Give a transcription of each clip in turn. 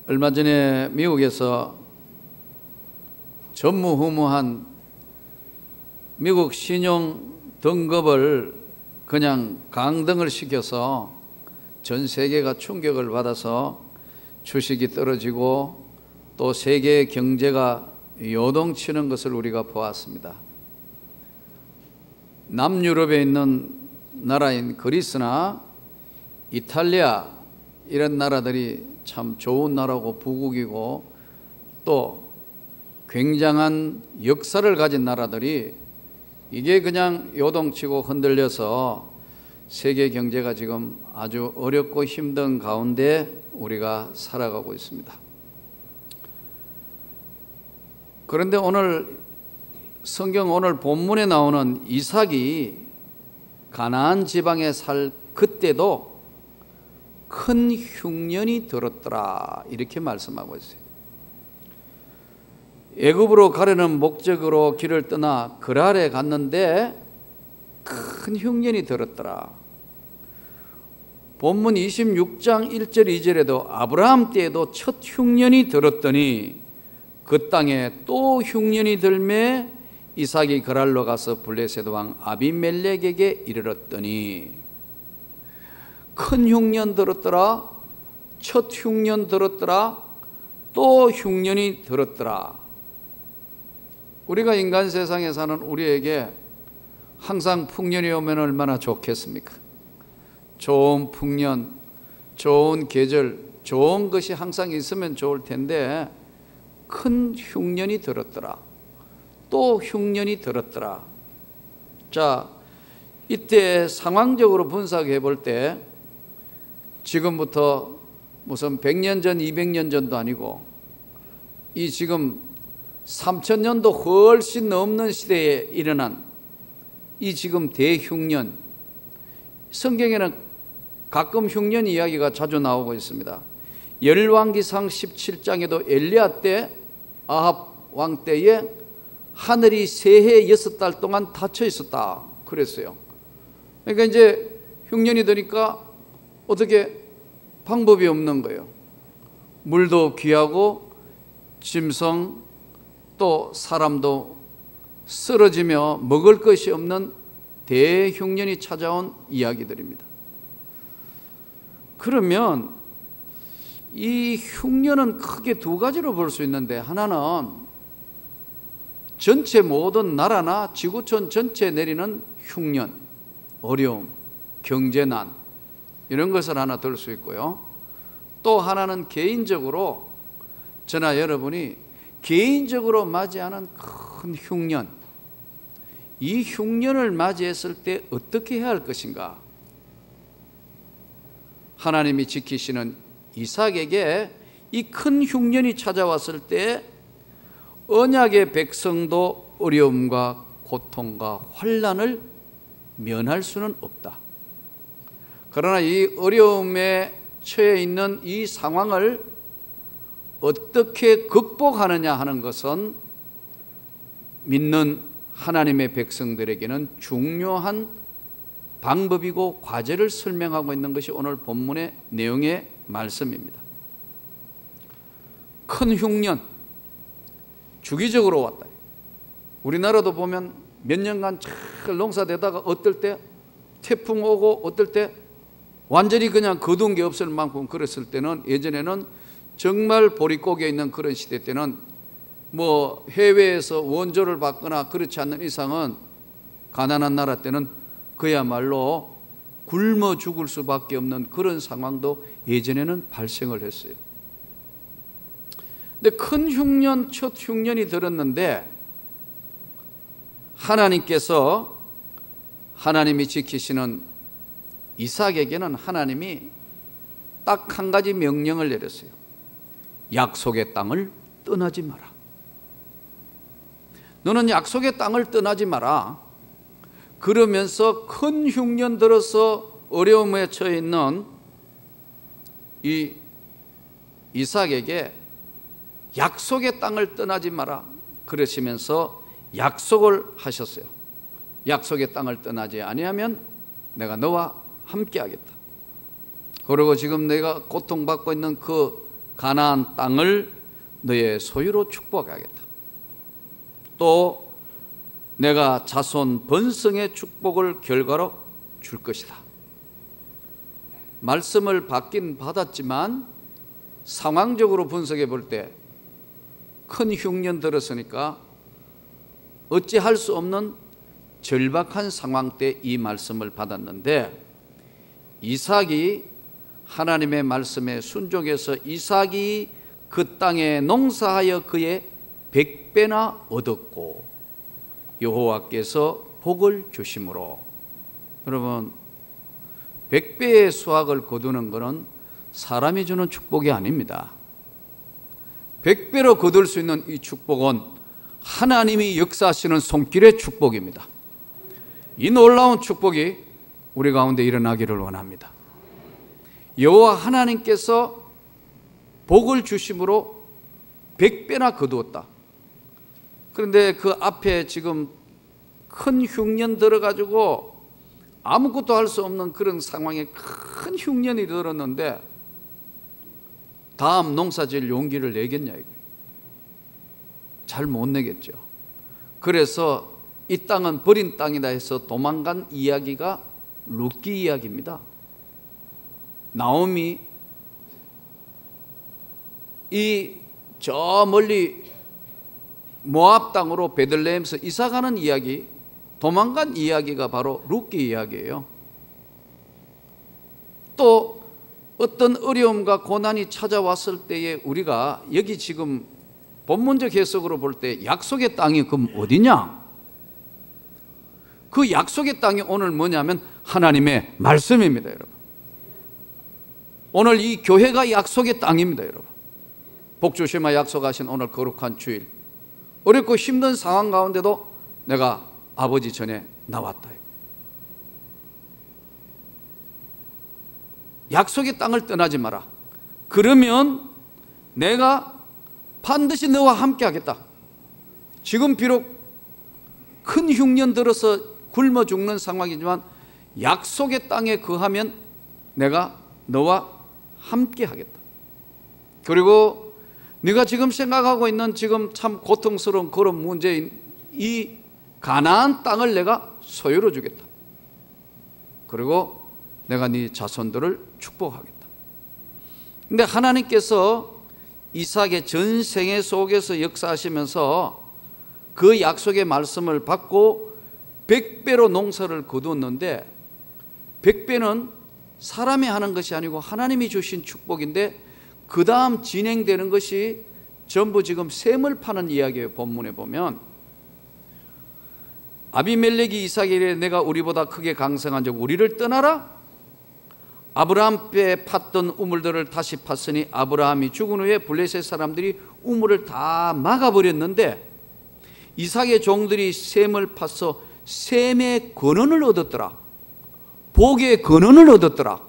얼마 전에 미국에서 전무후무한 미국 신용 등급을 그냥 강등을 시켜서 전 세계가 충격을 받아서 주식이 떨어지고 또 세계 경제가 요동치는 것을 우리가 보았습니다. 남유럽에 있는 나라인 그리스나 이탈리아 이런 나라들이 참 좋은 나라고 부국이고 또 굉장한 역사를 가진 나라들이 이게 그냥 요동치고 흔들려서 세계 경제가 지금 아주 어렵고 힘든 가운데 우리가 살아가고 있습니다. 그런데 오늘 성경 오늘 본문에 나오는 이삭이 가나안 지방에 살 그때도 큰 흉년이 들었더라 이렇게 말씀하고 있어요. 애굽으로 가려는 목적으로 길을 떠나 그랄에 갔는데 큰 흉년이 들었더라. 본문 26장 1절 2절에도 아브라함 때에도 첫 흉년이 들었더니 그 땅에 또 흉년이 들매 이삭이 그랄로 가서 블레셋 왕 아비멜렉에게 이르렀더니 큰 흉년 들었더라, 첫 흉년 들었더라, 또 흉년이 들었더라. 우리가 인간 세상에 사는 우리에게 항상 풍년이 오면 얼마나 좋겠습니까? 좋은 풍년, 좋은 계절, 좋은 것이 항상 있으면 좋을 텐데 큰 흉년이 들었더라, 또 흉년이 들었더라. 자, 이때 상황적으로 분석해 볼 때 지금부터 무슨 100년 전, 200년 전도 아니고 이 지금 3000년도 훨씬 넘는 시대에 일어난 이 지금 대흉년, 성경에는 가끔 흉년 이야기가 자주 나오고 있습니다. 열왕기상 17장에도 엘리야 때 아합 왕 때에 하늘이 새해 6달 동안 닫혀 있었다 그랬어요. 그러니까 이제 흉년이 되니까 어떻게 방법이 없는 거예요. 물도 귀하고 짐승 또 사람도 쓰러지며 먹을 것이 없는 대흉년이 찾아온 이야기들입니다. 그러면 이 흉년은 크게 두 가지로 볼 수 있는데, 하나는 전체 모든 나라나 지구촌 전체에 내리는 흉년, 어려움, 경제난 이런 것을 하나 들 수 있고요. 또 하나는 개인적으로 저나 여러분이 개인적으로 맞이하는 큰 흉년, 이 흉년을 맞이했을 때 어떻게 해야 할 것인가. 하나님이 지키시는 이삭에게 이 큰 흉년이 찾아왔을 때 언약의 백성도 어려움과 고통과 환난을 면할 수는 없다. 그러나 이 어려움에 처해 있는 이 상황을 어떻게 극복하느냐 하는 것은 믿는 하나님의 백성들에게는 중요한 방법이고 과제를 설명하고 있는 것이 오늘 본문의 내용의 말씀입니다. 큰 흉년, 주기적으로 왔다. 우리나라도 보면 몇 년간 잘 농사되다가 어떨 때 태풍 오고 어떨 때 완전히 그냥 거둔 게 없을 만큼 그랬을 때는, 예전에는 정말 보릿고개 있는 그런 시대 때는 뭐 해외에서 원조를 받거나 그렇지 않는 이상은 가난한 나라 때는 그야말로 굶어 죽을 수밖에 없는 그런 상황도 예전에는 발생을 했어요. 근데 큰 흉년, 첫 흉년이 들었는데 하나님께서, 하나님이 지키시는 이삭에게는 하나님이 딱 한 가지 명령을 내렸어요. 약속의 땅을 떠나지 마라. 너는 약속의 땅을 떠나지 마라. 그러면서 큰 흉년 들어서 어려움에 처해 있는 이 이삭에게 약속의 땅을 떠나지 마라 그러시면서 약속을 하셨어요. 약속의 땅을 떠나지 아니하면 내가 너와 함께 하겠다. 그리고 지금 내가 고통받고 있는 그 가나안 땅을 너의 소유로 축복하겠다. 또 내가 자손 번성의 축복을 결과로 줄 것이다. 말씀을 받긴 받았지만 상황적으로 분석해 볼 때 큰 흉년 들었으니까 어찌할 수 없는 절박한 상황 때 이 말씀을 받았는데, 이삭이 하나님의 말씀에 순종해서 이삭이 그 땅에 농사하여 그의 100배나 얻었고 여호와께서 복을 주심으로. 여러분, 100배의 수확을 거두는 것은 사람이 주는 축복이 아닙니다. 100배로 거둘 수 있는 이 축복은 하나님이 역사하시는 손길의 축복입니다. 이 놀라운 축복이 우리 가운데 일어나기를 원합니다. 여호와 하나님께서 복을 주심으로 100배나 거두었다. 그런데 그 앞에 지금 큰 흉년 들어가지고 아무것도 할 수 없는 그런 상황에 큰 흉년이 들었는데 다음 농사질 용기를 내겠냐 이거예요. 잘 못 내겠죠. 그래서 이 땅은 버린 땅이다 해서 도망간 이야기가 룻기 이야기입니다. 나오미 저 멀리 모압 땅으로 베들레헴에서 이사가는 이야기, 도망간 이야기가 바로 룻기 이야기예요. 또 어떤 어려움과 고난이 찾아왔을 때에 우리가 여기 지금 본문적 해석으로 볼 때 약속의 땅이 그럼 어디냐? 그 약속의 땅이 오늘 뭐냐면 하나님의 말씀입니다, 여러분. 오늘 이 교회가 약속의 땅입니다, 여러분. 복주심과 약속하신 오늘 거룩한 주일, 어렵고 힘든 상황 가운데도 내가 아버지 전에 나왔다. 약속의 땅을 떠나지 마라. 그러면 내가 반드시 너와 함께 하겠다. 지금 비록 큰 흉년 들어서 굶어 죽는 상황이지만 약속의 땅에 거하면 내가 너와 함께 하겠다. 그리고 네가 지금 생각하고 있는 지금 참 고통스러운 그런 문제인 이 가나안 땅을 내가 소유로 주겠다. 그리고 내가 네 자손들을 축복하겠다. 근데 하나님께서 이삭의 전생애 속에서 역사하시면서 그 약속의 말씀을 받고 100배로 농사를 거두었는데, 100배는 사람이 하는 것이 아니고 하나님이 주신 축복인데, 그 다음 진행되는 것이 전부 지금 셈을 파는 이야기예요. 본문에 보면 아비멜렉이 이삭에게 내가 우리보다 크게 강성한 적 우리를 떠나라. 아브라함 때 팠던 우물들을 다시 팠으니 아브라함이 죽은 후에 블레셋 사람들이 우물을 다 막아버렸는데 이삭의 종들이 셈을 파서 셈의 권한을 얻었더라. 복의 권한을 얻었더라.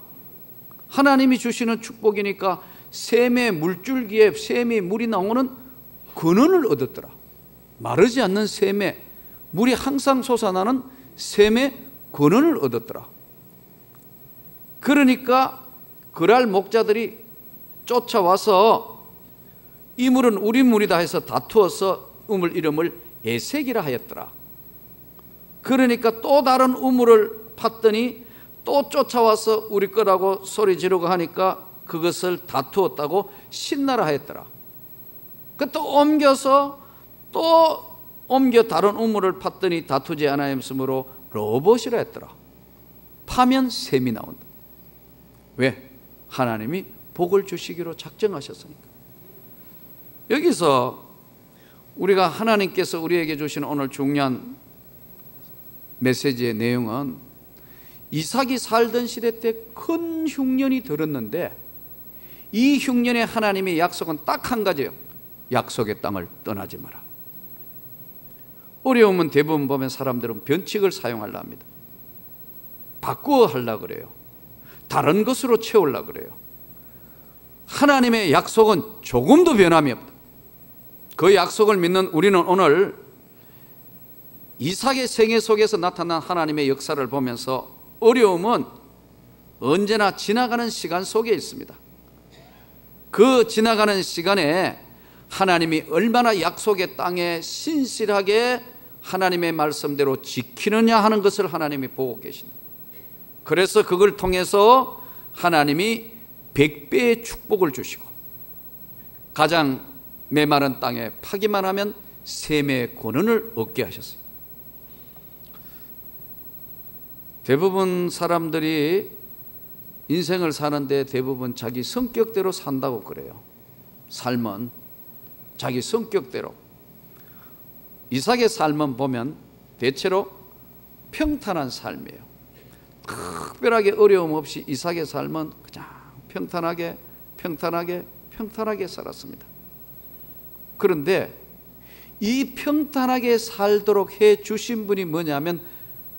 하나님이 주시는 축복이니까 셈의 물줄기에 셈의 물이 나오는 권한을 얻었더라. 마르지 않는 셈의 물이 항상 솟아나는 셈의 권한을 얻었더라. 그러니까 그랄 목자들이 쫓아와서 이 물은 우리 물이다 해서 다투어서 우물 이름을 에색이라 하였더라. 그러니까 또 다른 우물을 팠더니 또 쫓아와서 우리 거라고 소리 지르고 하니까 그것을 다투었다고 신나라 하였더라. 그 또 옮겨서 또 옮겨 다른 우물을 팠더니 다투지 않았으므로 로봇이라 했더라. 파면 셈이 나온다. 왜? 하나님이 복을 주시기로 작정하셨으니까. 여기서 우리가 하나님께서 우리에게 주신 오늘 중요한 메시지의 내용은 이삭이 살던 시대 때 큰 흉년이 들었는데 이 흉년에 하나님의 약속은 딱 한 가지예요. 약속의 땅을 떠나지 마라. 어려움은 대부분 보면 사람들은 변칙을 사용하려 합니다. 바꾸어 하려고 그래요. 다른 것으로 채우려고 그래요. 하나님의 약속은 조금도 변함이 없다. 그 약속을 믿는 우리는 오늘 이삭의 생애 속에서 나타난 하나님의 역사를 보면서 어려움은 언제나 지나가는 시간 속에 있습니다. 그 지나가는 시간에 하나님이 얼마나 약속의 땅에 신실하게 하나님의 말씀대로 지키느냐 하는 것을 하나님이 보고 계신다. 그래서 그걸 통해서 하나님이 100배의 축복을 주시고 가장 메마른 땅에 파기만 하면 샘의 권한을 얻게 하셨어요. 대부분 사람들이 인생을 사는데 대부분 자기 성격대로 산다고 그래요. 삶은 자기 성격대로. 이삭의 삶은 보면 대체로 평탄한 삶이에요. 특별하게 어려움 없이 이삭의 삶은 그냥 평탄하게 살았습니다. 그런데 이 평탄하게 살도록 해 주신 분이 뭐냐면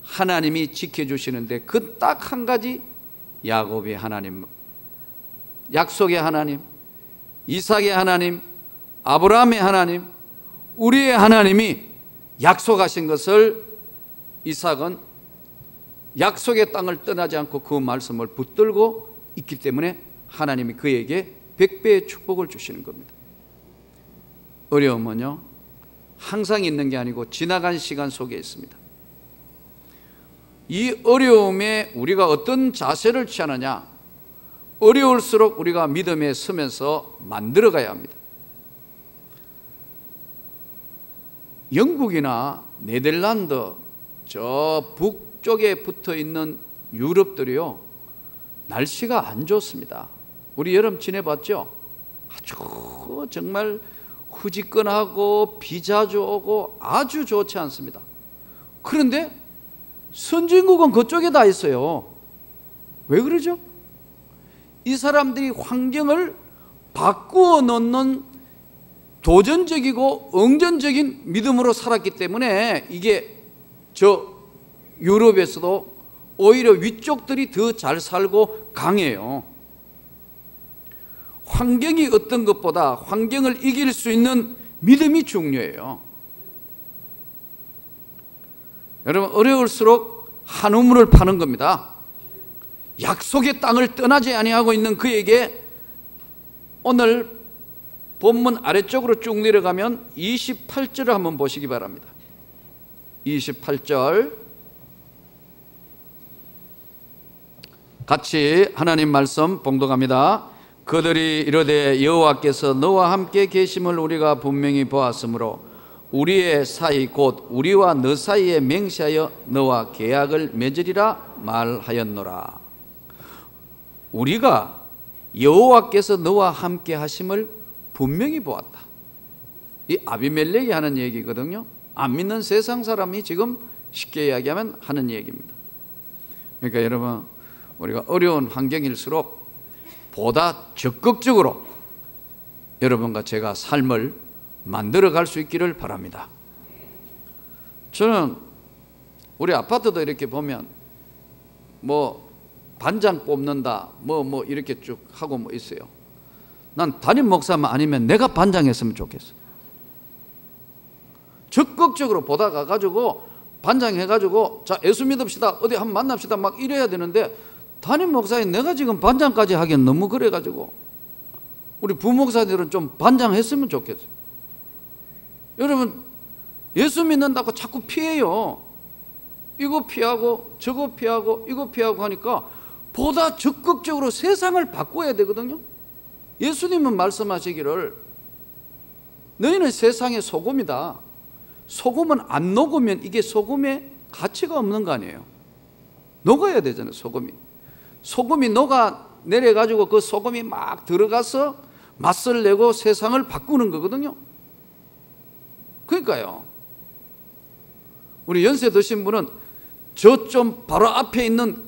하나님이 지켜주시는데 그 딱 한 가지, 야곱의 하나님, 약속의 하나님, 이삭의 하나님, 아브라함의 하나님, 우리의 하나님이 약속하신 것을 이삭은 약속의 땅을 떠나지 않고 그 말씀을 붙들고 있기 때문에 하나님이 그에게 100배의 축복을 주시는 겁니다. 어려움은요, 항상 있는 게 아니고 지나간 시간 속에 있습니다. 이 어려움에 우리가 어떤 자세를 취하느냐, 어려울수록 우리가 믿음에 서면서 만들어가야 합니다. 영국이나 네덜란드 저 북쪽에 붙어 있는 유럽들이요, 날씨가 안 좋습니다. 우리 여름 지내봤죠? 아주 정말 후지근하고 비 자주 오고 아주 좋지 않습니다. 그런데 선진국은 그쪽에 다 있어요. 왜 그러죠? 이 사람들이 환경을 바꾸어 놓는 도전적이고 응전적인 믿음으로 살았기 때문에 이게 저 유럽에서도 오히려 위쪽들이 더 잘 살고 강해요. 환경이 어떤 것보다 환경을 이길 수 있는 믿음이 중요해요. 여러분, 어려울수록 한 우물을 파는 겁니다. 약속의 땅을 떠나지 아니하고 있는 그에게 오늘 본문 아래쪽으로 쭉 내려가면 28절을 한번 보시기 바랍니다. 28절 같이 하나님 말씀 봉독합니다. 그들이 이르되 여호와께서 너와 함께 계심을 우리가 분명히 보았으므로 우리의 사이 곧 우리와 너 사이에 맹세하여 너와 계약을 맺으리라 말하였노라. 우리가 여호와께서 너와 함께 하심을 분명히 보았다. 이 아비멜렉이 하는 얘기거든요. 안 믿는 세상 사람이 지금 쉽게 이야기하면 하는 얘기입니다. 그러니까 여러분, 우리가 어려운 환경일수록 보다 적극적으로 여러분과 제가 삶을 만들어갈 수 있기를 바랍니다. 저는 우리 아파트도 이렇게 보면 뭐 반장 뽑는다 뭐 이렇게 쭉 하고 뭐 있어요. 난 담임 목사만 아니면 내가 반장했으면 좋겠어. 적극적으로 보다가 가지고 반장해가지고 자 예수 믿읍시다, 어디 한번 만납시다 막 이래야 되는데, 담임 목사인 내가 지금 반장까지 하기엔 너무 그래가지고 우리 부목사들은 좀 반장했으면 좋겠어요. 여러분, 예수 믿는다고 자꾸 피해요. 이거 피하고 저거 피하고 이거 피하고 하니까 보다 적극적으로 세상을 바꿔야 되거든요. 예수님은 말씀하시기를 너희는 세상의 소금이다. 소금은 안 녹으면 이게 소금의 가치가 없는 거 아니에요. 녹아야 되잖아요. 소금이 녹아 내려가지고 그 소금이 막 들어가서 맛을 내고 세상을 바꾸는 거거든요. 그러니까요, 우리 연세 드신 분은 저 좀 바로 앞에 있는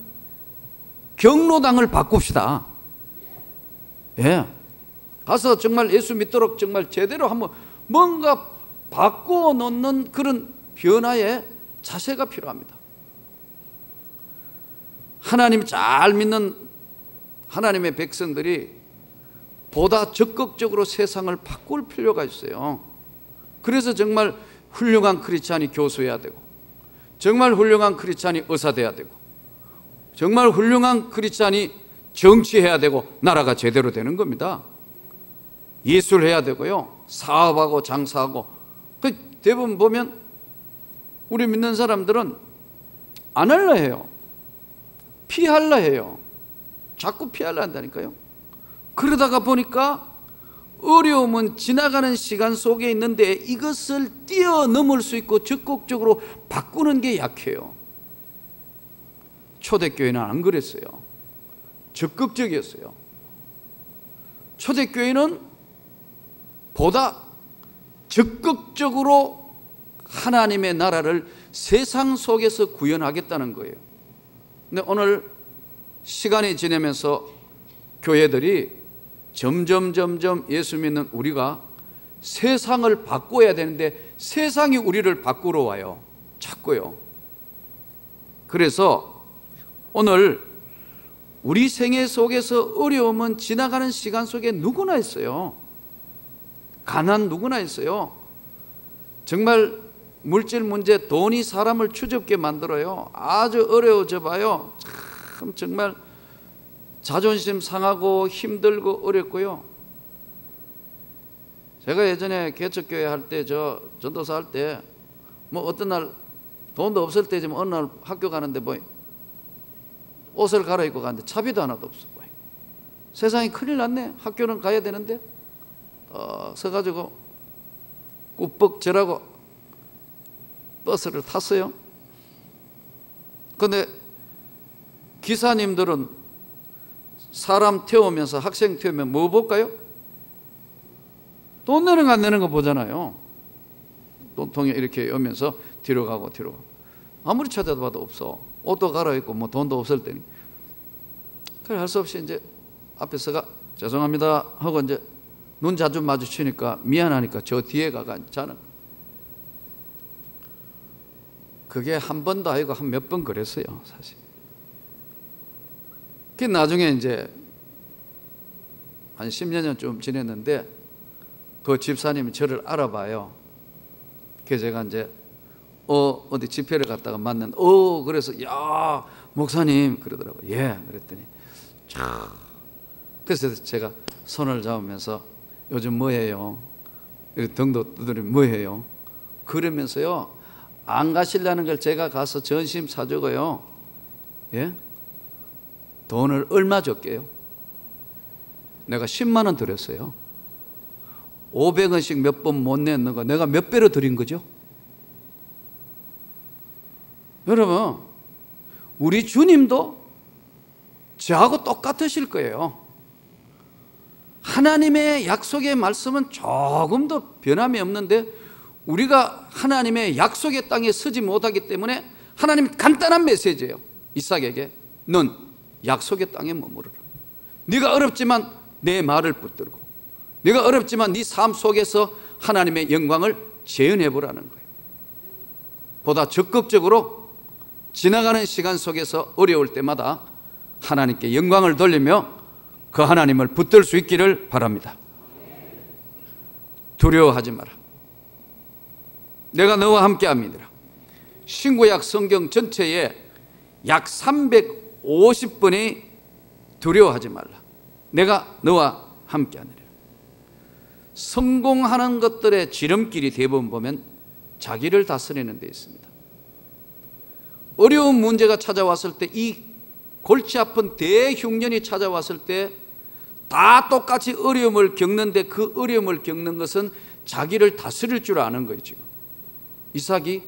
경로당을 바꿉시다. 예, 가서 정말 예수 믿도록 정말 제대로 한번 뭔가 바꾸어 놓는 그런 변화의 자세가 필요합니다. 하나님 잘 믿는 하나님의 백성들이 보다 적극적으로 세상을 바꿀 필요가 있어요. 그래서 정말 훌륭한 크리스찬이 교수해야 되고, 정말 훌륭한 크리스찬이 의사 돼야 되고, 정말 훌륭한 크리스찬이 정치해야 되고, 나라가 제대로 되는 겁니다. 예술해야 되고요, 사업하고 장사하고. 그 대부분 보면 우리 믿는 사람들은 안 할라 해요. 피할라 해요. 자꾸 피할라 한다니까요. 그러다가 보니까 어려움은 지나가는 시간 속에 있는데 이것을 뛰어넘을 수 있고 적극적으로 바꾸는 게 약해요. 초대교회는 안 그랬어요. 적극적이었어요. 초대교회는 보다 적극적으로 하나님의 나라를 세상 속에서 구현하겠다는 거예요. 근데 오늘 시간이 지나면서 교회들이 점점 예수 믿는 우리가 세상을 바꿔야 되는데 세상이 우리를 바꾸러 와요. 자꾸요. 그래서 오늘 우리 생애 속에서 어려움은 지나가는 시간 속에 누구나 있어요. 가난 누구나 있어요. 정말 물질 문제, 돈이 사람을 추접게 만들어요. 아주 어려워져 봐요. 참 정말 자존심 상하고 힘들고 어렵고요. 제가 예전에 개척교회 할 때, 저 전도사 할 때 뭐 어떤 날 돈도 없을 때지만 어느 날 학교 가는데 뭐 옷을 갈아입고 가는데 차비도 하나도 없어. 세상이 큰일 났네. 학교는 가야 되는데 서가지고 꾸벅절하고 버스를 탔어요. 그런데 기사님들은 사람 태우면서, 학생 태우면 뭐 볼까요? 돈 내는 거 안 내는 거 보잖아요. 돈통에 이렇게 오면서 뒤로 가고 뒤로 가고. 아무리 찾아봐도 없어. 옷도 갈아입고 뭐 돈도 없을 때니. 그래 할 수 없이 이제 앞에서가 죄송합니다 하고 이제 눈 자주 마주치니까 미안하니까 저 뒤에 가가 자는. 그게 한 번도 아니고 한 몇 번 그랬어요, 사실. 그 나중에 이제 한 10년 전쯤 지냈는데 그 집사님이 저를 알아봐요. 그래서 제가 이제 어디 집회를 갔다가 만났는데 그래서 야 목사님 그러더라고요. 예 그랬더니 그래서 제가 손을 잡으면서 요즘 뭐해요? 등도 두드리면 뭐해요? 그러면서요 안 가시려는 걸 제가 가서 전심 사주고요. 예? 돈을 얼마 줬게요? 내가 10만 원 드렸어요. 500원씩 몇 번 못 냈는 거 내가 몇 배로 드린 거죠? 여러분, 우리 주님도 저하고 똑같으실 거예요. 하나님의 약속의 말씀은 조금도 변함이 없는데 우리가 하나님의 약속의 땅에 서지 못하기 때문에 하나님 간단한 메시지예요. 이삭에게 넌 약속의 땅에 머무르라. 네가 어렵지만 내 말을 붙들고, 네가 어렵지만 네 삶 속에서 하나님의 영광을 재현해 보라는 거예요. 보다 적극적으로 지나가는 시간 속에서 어려울 때마다 하나님께 영광을 돌리며 그 하나님을 붙들 수 있기를 바랍니다. 두려워하지 마라. 내가 너와 함께 합니다. 신구약 성경 전체에 약 350번이 두려워하지 말라. 내가 너와 함께 하느니라. 성공하는 것들의 지름길이 대부분 보면 자기를 다스리는 데 있습니다. 어려운 문제가 찾아왔을 때, 이 골치 아픈 대흉년이 찾아왔을 때 다 똑같이 어려움을 겪는데 그 어려움을 겪는 것은 자기를 다스릴 줄 아는 거예요. 지금 이삭이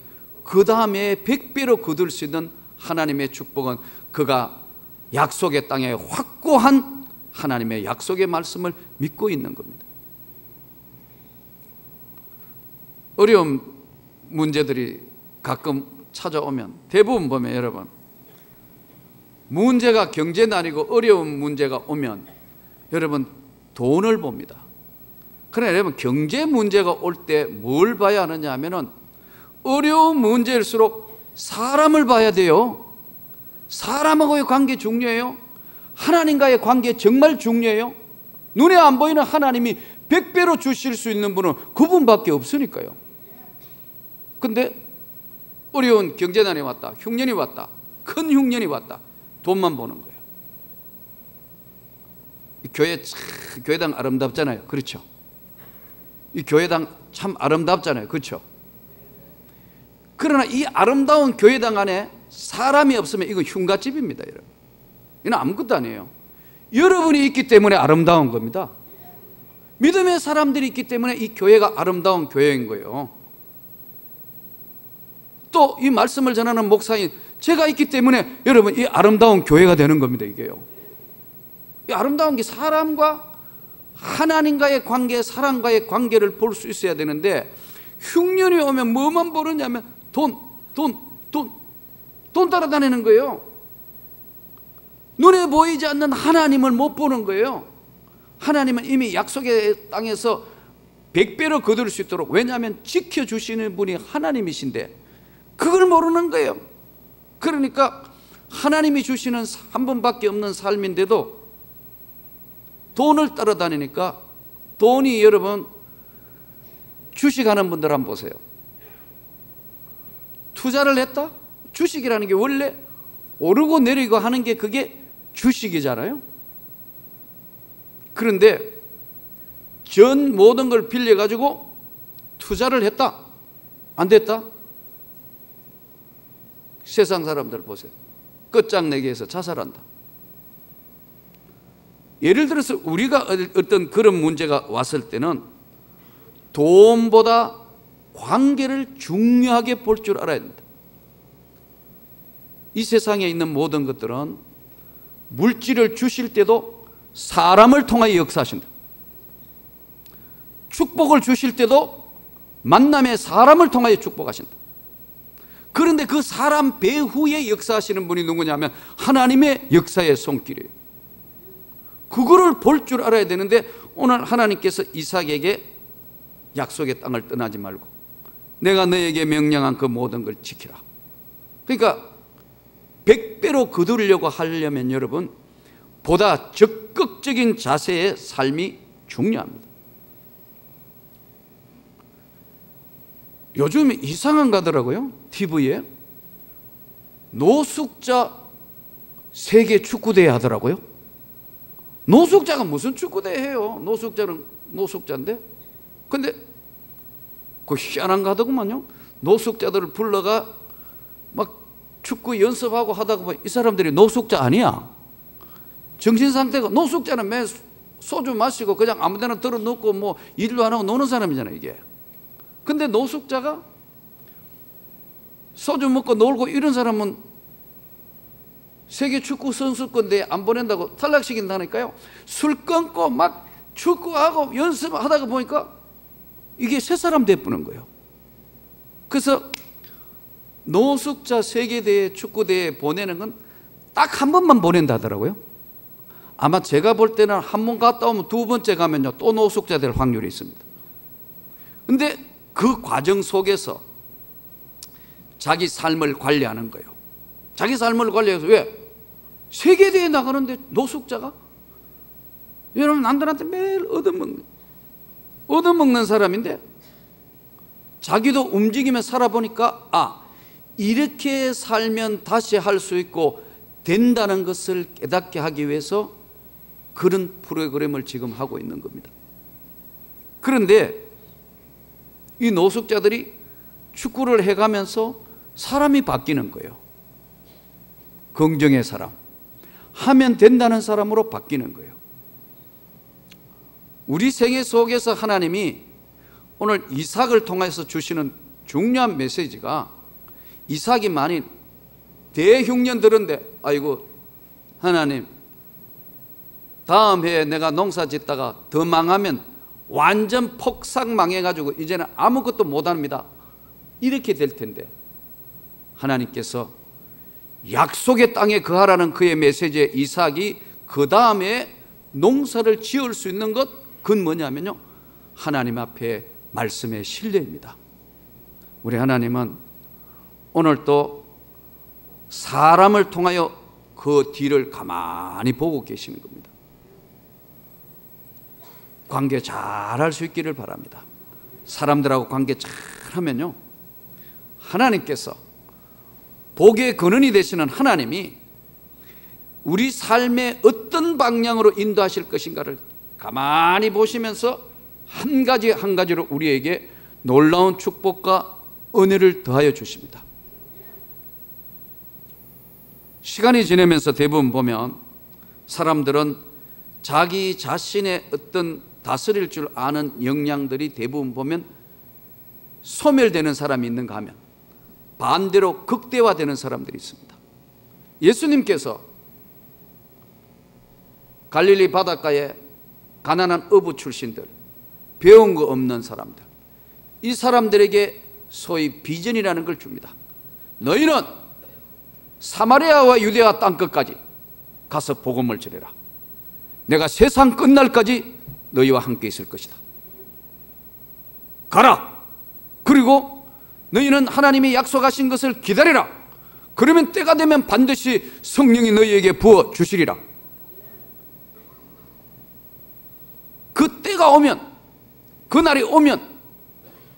그 다음에 100배로 거둘 수 있는 하나님의 축복은 그가 약속의 땅에 확고한 하나님의 약속의 말씀을 믿고 있는 겁니다. 어려운 문제들이 가끔 찾아오면 대부분 보면 여러분, 문제가 경제난이고 어려운 문제가 오면 여러분 돈을 봅니다. 그러나 여러분 경제 문제가 올 때 뭘 봐야 하느냐 하면은 어려운 문제일수록 사람을 봐야 돼요. 사람하고의 관계 중요해요. 하나님과의 관계 정말 중요해요. 눈에 안 보이는 하나님이 100배로 주실 수 있는 분은 그분밖에 없으니까요. 근데 어려운 경제난이 왔다, 흉년이 왔다, 큰 흉년이 왔다, 돈만 보는 거예요. 교회당 아름답잖아요. 그렇죠? 이 교회당 참 아름답잖아요. 그렇죠? 그러나 이 아름다운 교회당 안에 사람이 없으면 이건 흉가집입니다. 여러분. 이건 아무것도 아니에요. 여러분이 있기 때문에 아름다운 겁니다. 믿음의 사람들이 있기 때문에 이 교회가 아름다운 교회인 거예요. 또 이 말씀을 전하는 목사인 제가 있기 때문에 여러분 이 아름다운 교회가 되는 겁니다. 이게요. 이 아름다운 게 사람과 하나님과의 관계, 사람과의 관계를 볼 수 있어야 되는데 흉년이 오면 뭐만 보느냐면 돈 따라다니는 거예요. 눈에 보이지 않는 하나님을 못 보는 거예요. 하나님은 이미 약속의 땅에서 100배로 거둘 수 있도록, 왜냐하면 지켜주시는 분이 하나님이신데 그걸 모르는 거예요. 그러니까 하나님이 주시는 한 번밖에 없는 삶인데도 돈을 따라다니니까 돈이, 여러분 주식하는 분들 한번 보세요. 투자를 했다? 주식이라는 게 원래 오르고 내리고 하는 게 그게 주식이잖아요. 그런데 전 모든 걸 빌려가지고 투자를 했다? 안 됐다? 세상 사람들 보세요. 끝장내기해서 자살한다. 예를 들어서 우리가 어떤 그런 문제가 왔을 때는 돈보다 관계를 중요하게 볼 줄 알아야 된다. 이 세상에 있는 모든 것들은 물질을 주실 때도 사람을 통하여 역사하신다. 축복을 주실 때도 만남의 사람을 통하여 축복하신다. 그런데 그 사람 배후에 역사하시는 분이 누구냐면 하나님의 역사의 손길이에요. 그거를 볼 줄 알아야 되는데 오늘 하나님께서 이삭에게 약속의 땅을 떠나지 말고 내가 너에게 명령한 그 모든 걸 지키라. 그러니까 100배로 거두려고 하려면 여러분 보다 적극적인 자세의 삶이 중요합니다. 요즘 이상한 가더라고요. TV에 노숙자 세계 축구대회 하더라고요. 노숙자가 무슨 축구대회 해요? 노숙자는 노숙자인데. 근데 그 희한한 거 하더구만요. 노숙자들을 불러가 막 축구 연습하고 하다가 보면 이 사람들이 노숙자 아니야. 정신 상태가, 노숙자는 매 소주 마시고 그냥 아무 데나 들어놓고 뭐 일도 안 하고 노는 사람이잖아요, 이게. 근데 노숙자가 소주 먹고 놀고 이런 사람은 세계 축구 선수권대회 안 보낸다고 탈락시킨다니까요. 술 끊고 막 축구하고 연습하다가 보니까 이게 새 사람 돼보는 거예요. 그래서 노숙자 세계대회 축구대회 보내는 건 딱 한 번만 보낸다 하더라고요. 아마 제가 볼 때는 한 번 갔다 오면 두 번째 가면요 또 노숙자 될 확률이 있습니다. 근데 그 과정 속에서 자기 삶을 관리하는 거예요. 자기 삶을 관리해서, 왜? 세계대회에 나가는데 노숙자가? 여러분 남들한테 매일 얻어먹는 사람인데 자기도 움직이며 살아보니까 이렇게 살면 다시 할 수 있고 된다는 것을 깨닫게 하기 위해서 그런 프로그램을 지금 하고 있는 겁니다. 그런데 이 노숙자들이 축구를 해가면서 사람이 바뀌는 거예요. 긍정의 사람, 하면 된다는 사람으로 바뀌는 거예요. 우리 생애 속에서 하나님이 오늘 이삭을 통해서 주시는 중요한 메시지가, 이삭이 만일 대흉년들은데 아이고 하나님 다음 해에 내가 농사 짓다가 더 망하면 완전 폭삭 망해가지고 이제는 아무것도 못합니다, 이렇게 될 텐데 하나님께서 약속의 땅에 거하라는 그의 메시지에 이삭이 그 다음에 농사를 지을 수 있는 것, 그건 뭐냐면요 하나님 앞에 말씀의 신뢰입니다. 우리 하나님은 오늘 또 사람을 통하여 그 뒤를 가만히 보고 계시는 겁니다. 관계 잘 할 수 있기를 바랍니다. 사람들하고 관계 잘 하면요 하나님께서, 복의 근원이 되시는 하나님이 우리 삶의 어떤 방향으로 인도하실 것인가를 가만히 보시면서 한 가지 한 가지로 우리에게 놀라운 축복과 은혜를 더하여 주십니다. 시간이 지나면서 대부분 보면 사람들은 자기 자신의 어떤 다스릴 줄 아는 역량들이 대부분 보면 소멸되는 사람이 있는가 하면 반대로 극대화되는 사람들이 있습니다. 예수님께서 갈릴리 바닷가에 가난한 어부 출신들, 배운 거 없는 사람들, 이 사람들에게 소위 비전이라는 걸 줍니다. 너희는 사마리아와 유대아 땅끝까지 가서 복음을 전해라. 내가 세상 끝날까지 너희와 함께 있을 것이다. 가라. 그리고 너희는 하나님이 약속하신 것을 기다리라. 그러면 때가 되면 반드시 성령이 너희에게 부어 주시리라. 그 때가 오면, 그날이 오면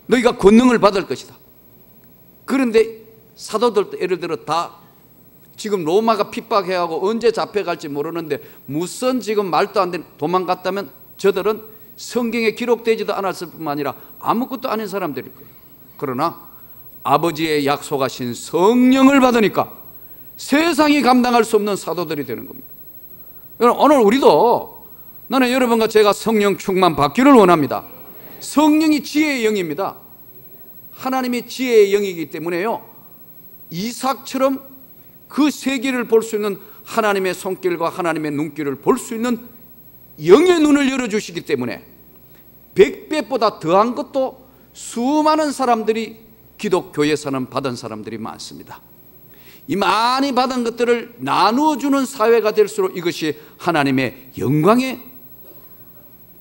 너희가 권능을 받을 것이다. 그런데 사도들도 예를 들어 다 지금 로마가 핍박해하고 언제 잡혀갈지 모르는데 무슨 지금 말도 안 되는 도망갔다면 저들은 성경에 기록되지도 않았을 뿐만 아니라 아무것도 아닌 사람들일 거예요. 그러나 아버지의 약속하신 성령을 받으니까 세상이 감당할 수 없는 사도들이 되는 겁니다. 여러분, 오늘 우리도, 나는 여러분과 제가 성령 충만 받기를 원합니다. 성령이 지혜의 영입니다. 하나님이 지혜의 영이기 때문에요, 이삭처럼 그 세계를 볼 수 있는 하나님의 손길과 하나님의 눈길을 볼 수 있는 영의 눈을 열어주시기 때문에 100배보다 더한 것도 수많은 사람들이 기독교에서는 받은 사람들이 많습니다. 이 많이 받은 것들을 나누어주는 사회가 될수록 이것이 하나님의 영광의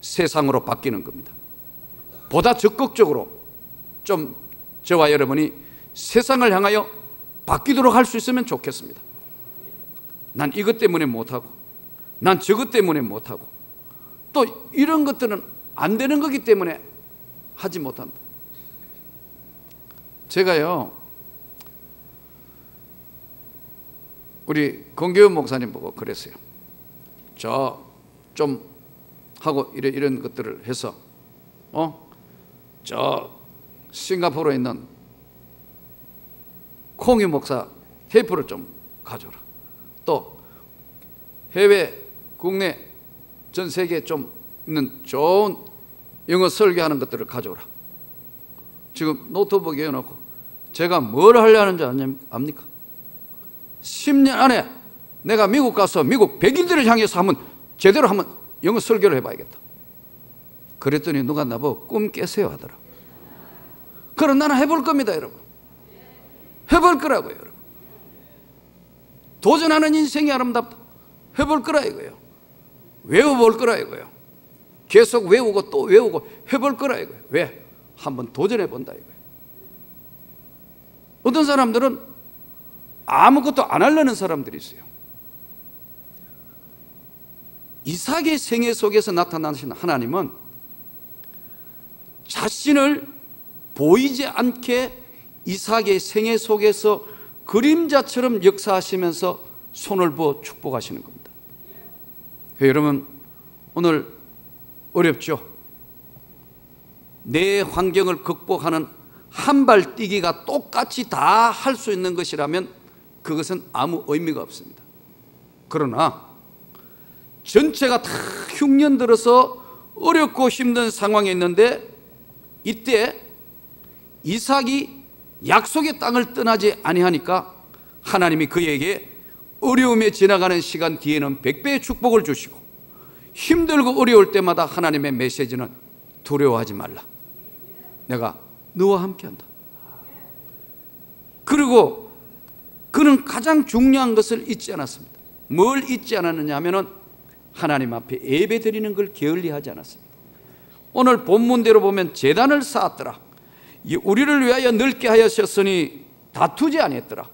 세상으로 바뀌는 겁니다. 보다 적극적으로 좀 저와 여러분이 세상을 향하여 바뀌도록 할 수 있으면 좋겠습니다. 난 이것 때문에 못하고, 난 저것 때문에 못하고, 또 이런 것들은 안 되는 거기 때문에 하지 못한다. 제가요, 우리 권교훈 목사님 보고 그랬어요. 저 좀 하고 이런 것들을 해서 저 싱가포르에 있는 콩유 목사 테이프를 좀 가져오라. 또 해외, 국내, 전 세계에 좀 있는 좋은 영어 설교하는 것들을 가져오라. 지금 노트북에 해놓고 제가 뭘 하려는지 압니까? 10년 안에 내가 미국 가서 미국 백인들을 향해서 한번 제대로 한번 영어 설교를 해봐야겠다. 그랬더니 누가 나보고 꿈 깨세요 하더라. 그럼 나는 해볼 겁니다, 여러분. 해볼 거라고요, 여러분. 도전하는 인생이 아름답다. 해볼 거라 이거예요. 외워볼 거라 이거예요. 계속 외우고 또 외우고 해볼 거라 이거예요. 왜? 한번 도전해 본다 이거예요. 어떤 사람들은 아무것도 안 하려는 사람들이 있어요. 이삭의 생애 속에서 나타나신 하나님은 자신을 보이지 않게 이삭의 생애 속에서 그림자처럼 역사하시면서 손을 부어 축복하시는 겁니다. 여러분, 오늘 어렵죠? 내 환경을 극복하는 한 발 뛰기가 똑같이 다 할 수 있는 것이라면 그것은 아무 의미가 없습니다. 그러나 전체가 다 흉년 들어서 어렵고 힘든 상황에 있는데 이때 이삭이 약속의 땅을 떠나지 아니하니까 하나님이 그에게 어려움에 지나가는 시간 뒤에는 100배의 축복을 주시고, 힘들고 어려울 때마다 하나님의 메시지는 두려워하지 말라. 내가 너와 함께한다. 그리고 그는 가장 중요한 것을 잊지 않았습니다. 뭘 잊지 않았느냐 하면은 하나님 앞에 예배 드리는 걸 게을리하지 않았습니다. 오늘 본문대로 보면 제단을 쌓았더라. 우리를 위하여 넓게 하셨으니 다투지 아니했더라.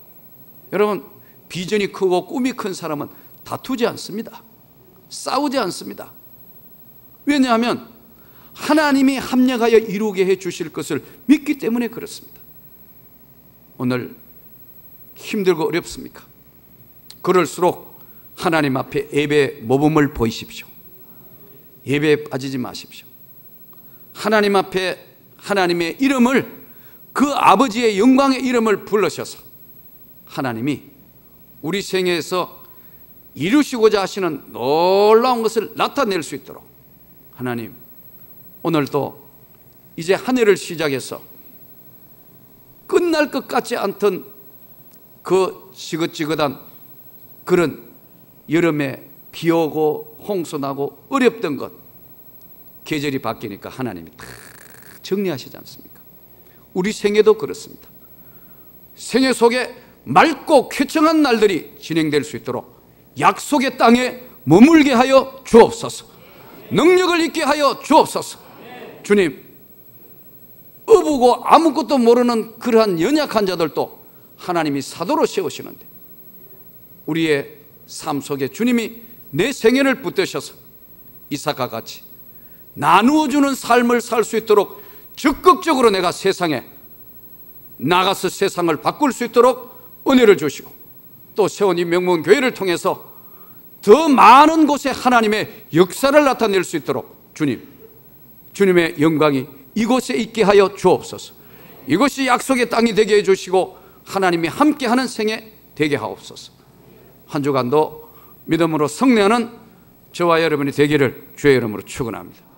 여러분, 비전이 크고 꿈이 큰 사람은 다투지 않습니다. 싸우지 않습니다. 왜냐하면 하나님이 합력하여 이루게 해 주실 것을 믿기 때문에 그렇습니다. 오늘 힘들고 어렵습니까? 그럴수록 하나님 앞에 예배 모범을 보이십시오. 예배에 빠지지 마십시오. 하나님 앞에 하나님의 이름을, 그 아버지의 영광의 이름을 불러셔서 하나님이 우리 생애에서 이루시고자 하시는 놀라운 것을 나타낼 수 있도록 하나님, 오늘도 이제 한 해를 시작해서 끝날 것 같지 않던 그 지긋지긋한 그런 여름에 비 오고 홍수 나고 어렵던 것, 계절이 바뀌니까 하나님이 다 정리하시지 않습니까? 우리 생애도 그렇습니다. 생애 속에 맑고 쾌청한 날들이 진행될 수 있도록 약속의 땅에 머물게 하여 주옵소서. 능력을 있게 하여 주옵소서. 주님, 어부고 아무것도 모르는 그러한 연약한 자들도 하나님이 사도로 세우시는데, 우리의 삶 속에 주님이 내 생애를 붙드셔서 이삭과 같이 나누어주는 삶을 살 수 있도록 적극적으로 내가 세상에 나가서 세상을 바꿀 수 있도록 은혜를 주시고, 또 세운 이 명문교회를 통해서 더 많은 곳에 하나님의 역사를 나타낼 수 있도록 주님의 영광이 이곳에 있게 하여 주옵소서. 이것이 약속의 땅이 되게 해주시고 하나님이 함께하는 생애 되게 하옵소서. 한 주간도 믿음으로 승리하는 저와 여러분이 되기를 주의 이름으로 축원합니다.